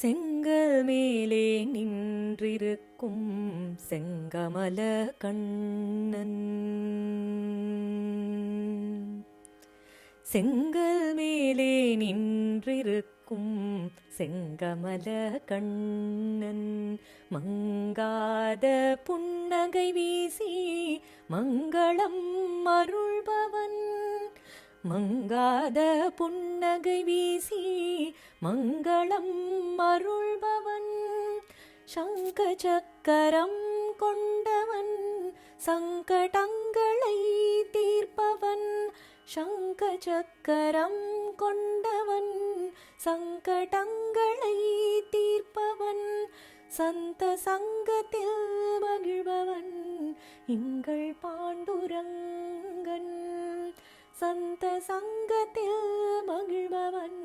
செங்கல் மேலே நின்றிருக்கும் செங்கமல கண்ணன். செங்கல் மேலே நின்றிருக்கும் செங்கமல கண்ணன். மங்காத புன்னகை வீசி மங்களம் அருள்பவன். மங்காத புன்னகை வீசி மங்களம் அருள்பவன். சங்க சக்கரம் கொண்டவன் சங்கடங்களை தீர்ப்பவன். சங்க சக்கரம் கொண்டவன் சங்கடங்களை தீர்ப்பவன். சந்த சங்கத்தில் மகிழ்பவன் எங்கள் பாண்டுரங்கன். சந்த சங்கத்தில் மகிழ்பவன்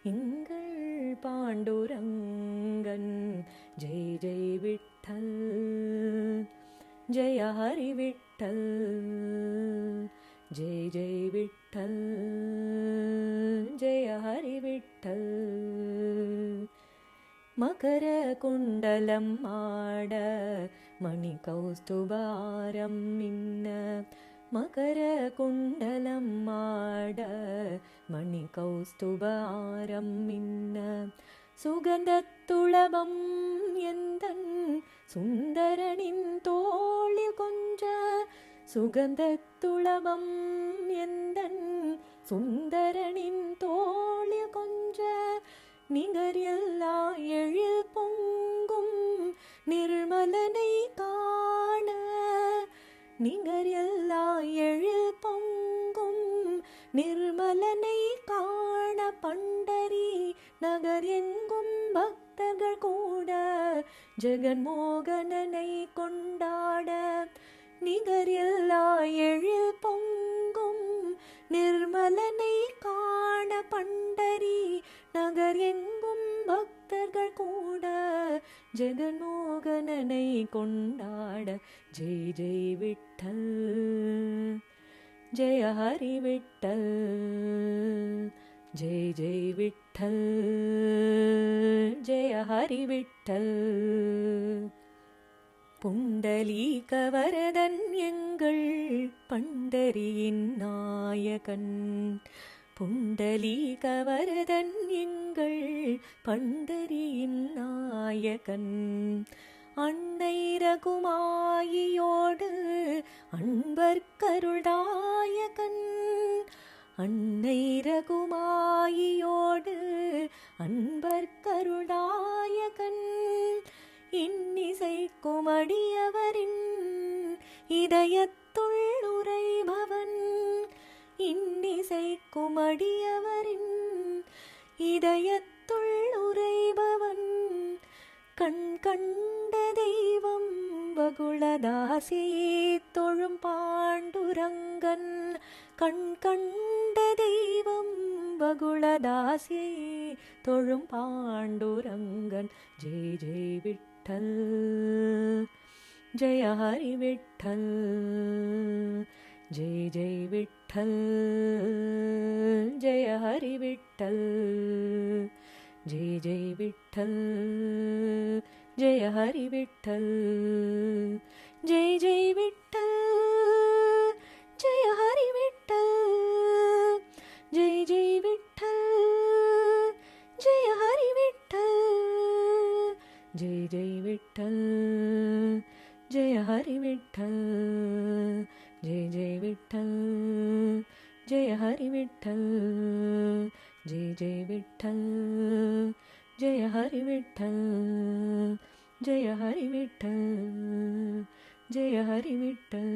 எங்கள் பாண்டுரங்கன். ஜெய் ஜெய் விட்டல் ஜெய ஹரி விட்டல். ஜெய் ஜெய் விட்டல் ஜெய ஹரி விட்டல். மகர குண்டலம் ஆட மணி கௌஸ்துபாரம் மின்ன. மகர குண்டலம் ஆட மணி கௌஸ்துபாரம் மின்ன. சுகந்தத்துளபம் எந்தன் சுந்தரனின் தோளில் கொஞ்ச. சுகந்தத்துளபம் எந்தன் சுந்தரனின் தோளில் கொஞ்ச. நிகரில்லா எழில் பொங்கும் நிர்மலனை காண. நிகரில்லா எழில் பொங்கும் நிர்மலனை காண. பண்டரி நகர் எங்கும் பக்தர்கள் கூட ஜெகன்மோகனனை கொண்டாட. நிகரில்லா எழில் பொங்கும் நிர்மலனை காண. பண்டரி நகர் எங்கும் பக்தர்கள் கூட ஜெகன்மோகனனை கொண்டாட. ஜெய் ஜெய் விட்டல் ஜெய ஹரி விட்டல். ஜெய் ஜெய் விட்டல் ஜெய ஹரி விட்டல். புண்டலீகவரதன் எங்கள் பண்டரியின் நாயகன். புண்டலீகவரதன் எங்கள் பண்டரியின் நாயகன். அன்னை ரகுமாயியோடு அன்பர்க்கருள்தாயகன். அன்னை ரகுமாயியோடு அன்பர்க்கருள்தாயகன். இன்னிசைக்கும் அடியவரின் இதயத்துள் உறைபவன். இன்னிசைக்கும் அடியவரின் இதயத்துள் உறைபவன். கண் கண்ட தெய்வம் வகுளதாசியை தொழும் பாண்டுரங்கன். கண் கண்ட தெய்வம் வகுளதாசியை தொழும் பாண்டுரங்கன். ஜெய் ஜெய் விட்டல் ஜெய ஹரி விட்டல். ஜெய் ஜெய் விட்டல் ஜெய ஹரி விட்டல். ஜெய் ஜெய் விட்டல் ஜெய ஹரி விட்டல். ஜெய் ஜெய் விட்டல் ஜெய ஹரி விட்டல். ஜெய் ஜெய் விட்டல் ஜெய ஹரி விட்டல். ஜெய் ஜெய் விட்டல் ஜெய ஹரி விட்டல். ஜெய் ஜெய் விட்டல் ஜெய ஹரி விட்டல். ஜெய் ஜெய் விட்டல் ஜெய ஹரி விட்டல். ஜெய ஹரி விட்டல் ஜெய ஹரி விட்டல்.